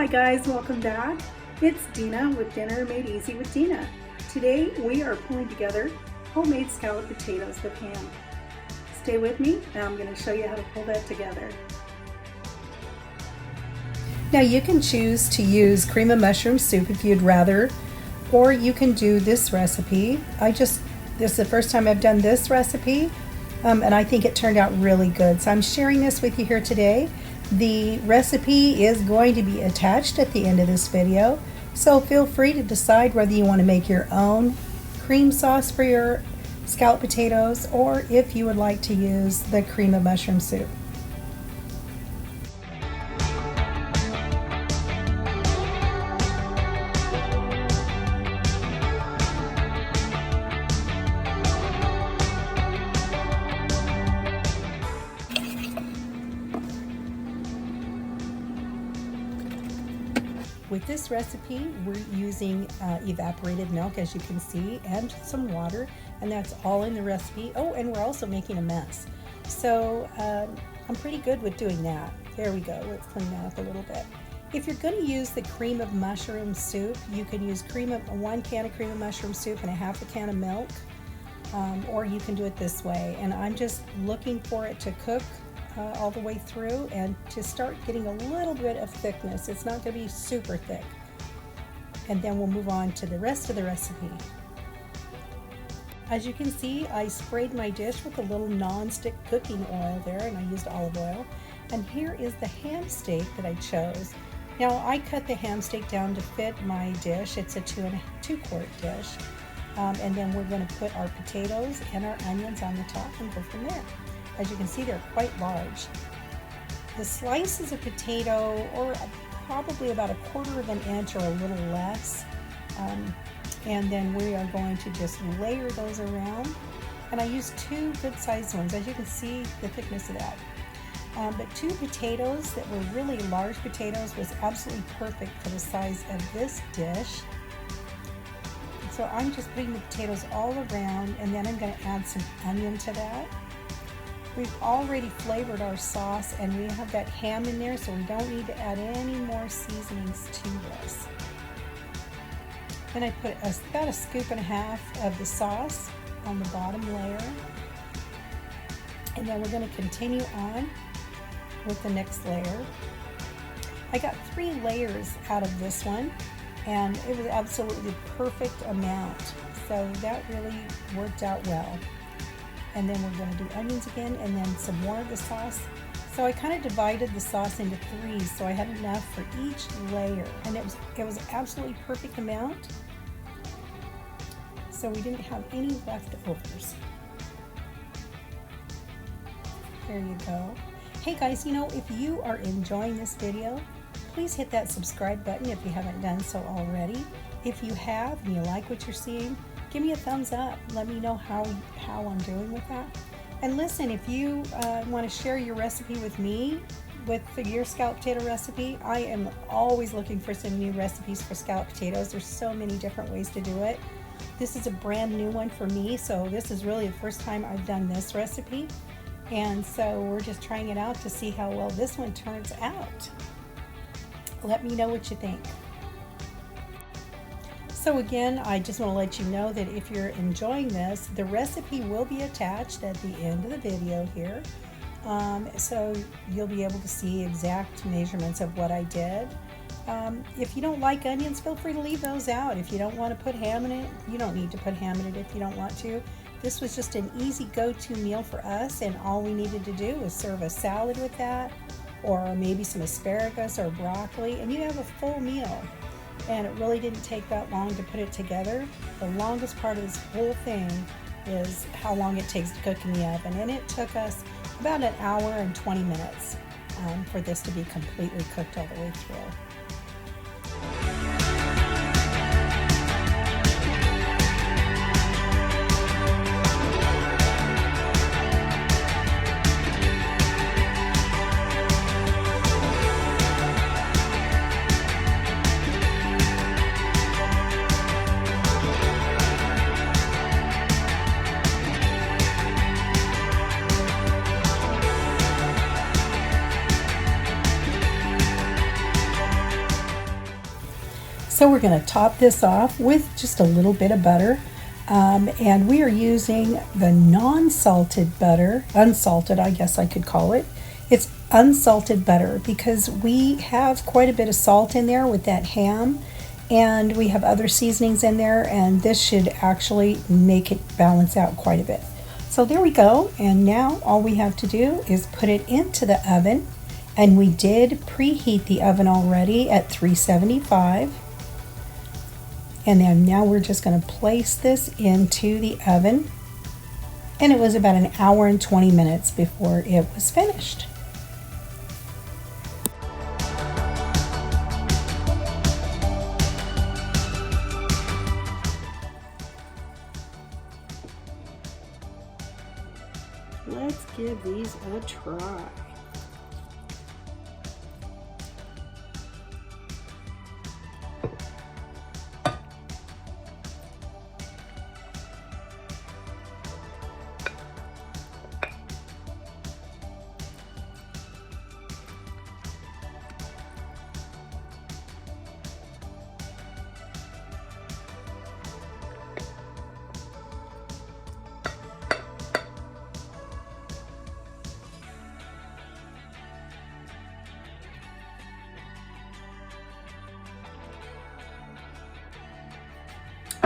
Hi guys, welcome back. It's Dina with Dinner Made Easy with Dina. Today we are pulling together homemade scalloped potatoes with ham. Stay with me and I'm going to show you how to pull that together. Now you can choose to use cream of mushroom soup if you'd rather, or you can do this recipe. This is the first time I've done this recipe and I think it turned out really good. So I'm sharing this with you here today. The recipe is going to be attached at the end of this video, so feel free to decide whether you want to make your own cream sauce for your scalloped potatoes or if you would like to use the cream of mushroom soup. With this recipe, we're using evaporated milk, as you can see, and some water, and that's all in the recipe. Oh, and we're also making a mess. So I'm pretty good with doing that. There we go. Let's clean that up a little bit. If you're going to use the cream of mushroom soup, you can use 1 can of cream of mushroom soup and a half a can of milk, or you can do it this way. And I'm just looking for it to cook all the way through and to start getting a little bit of thickness. It's not going to be super thick. And then we'll move on to the rest of the recipe. As you can see, I sprayed my dish with a little non-stick cooking oil there, and I used olive oil. And here is the ham steak that I chose. Now I cut the ham steak down to fit my dish. It's a 2-quart dish. And then we're going to put our potatoes and our onions on the top and go from there. As you can see, they're quite large. The slices of potato, or probably about 1/4 of an inch or a little less. And then we are going to just layer those around. And I used 2 good sized ones. As you can see, the thickness of that. But 2 potatoes that were really large potatoes was absolutely perfect for the size of this dish. So I'm just putting the potatoes all around, and then I'm going to add some onion to that. We've already flavored our sauce and we have that ham in there, so we don't need to add any more seasonings to this. Then I put about 1.5 scoops of the sauce on the bottom layer. And then we're going to continue on with the next layer. I got 3 layers out of this one, and it was absolutely the perfect amount. So that really worked out well. And then we're going to do onions again, and then some more of the sauce. So I kind of divided the sauce into 3, so I had enough for each layer, and it was absolutely perfect amount. So we didn't have any leftovers. There you go. Hey guys, if you are enjoying this video, please hit that subscribe button if you haven't done so already. If you have and you like what you're seeing, give me a thumbs up. Let me know how I'm doing with that. And listen, if you want to share your recipe with me, with your scalloped potato recipe, I am always looking for some new recipes for scalloped potatoes. There's so many different ways to do it. This is a brand new one for me, so this is really the first time I've done this recipe. And so we're just trying it out to see how well this one turns out. Let me know what you think. So again, I just want to let you know that if you're enjoying this, the recipe will be attached at the end of the video here. So you'll be able to see exact measurements of what I did. If you don't like onions, feel free to leave those out. If you don't want to put ham in it, you don't need to put ham in it if you don't want to. This was just an easy go-to meal for us, and all we needed to do was serve a salad with that, or maybe some asparagus or broccoli, and you have a full meal. And it really didn't take that long to put it together. The longest part of this whole thing is how long it takes to cook in the oven, and it took us about 1 hour and 20 minutes for this to be completely cooked all the way through. So we're going to top this off with just a little bit of butter. And we are using the non-salted butter, unsalted I guess I could call it. It's unsalted butter because we have quite a bit of salt in there with that ham, and we have other seasonings in there, and this should actually make it balance out quite a bit. So there we go, and now all we have to do is put it into the oven, and we did preheat the oven already at 375. And then now we're just going to place this into the oven, and it was about an hour and 20 minutes before it was finished. Let's give these a try.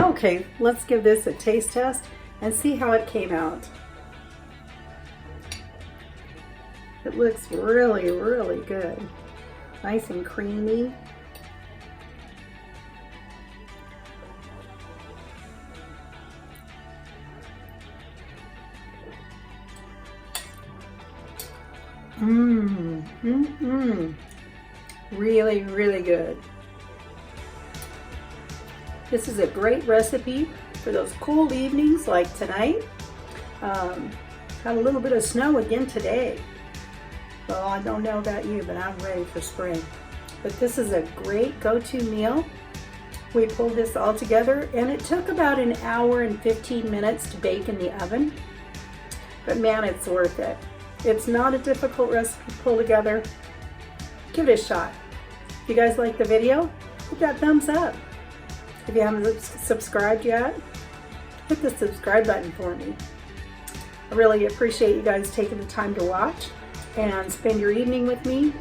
Okay, let's give this a taste test and see how it came out. It looks really, really good. Nice and creamy. Really, really good. This is a great recipe for those cool evenings like tonight. Got a little bit of snow again today. Well, I don't know about you, but I'm ready for spring. But this is a great go-to meal. We pulled this all together, and it took about an hour and 15 minutes to bake in the oven. But man, it's worth it. It's not a difficult recipe to pull together. Give it a shot. If you guys like the video, hit that thumbs up. If you haven't subscribed yet, hit the subscribe button for me. I really appreciate you guys taking the time to watch and spend your evening with me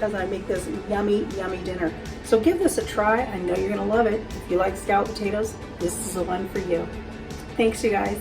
as I make this yummy, yummy dinner. So give this a try. I know you're gonna love it. If you like scalloped potatoes, this is the one for you. Thanks, you guys.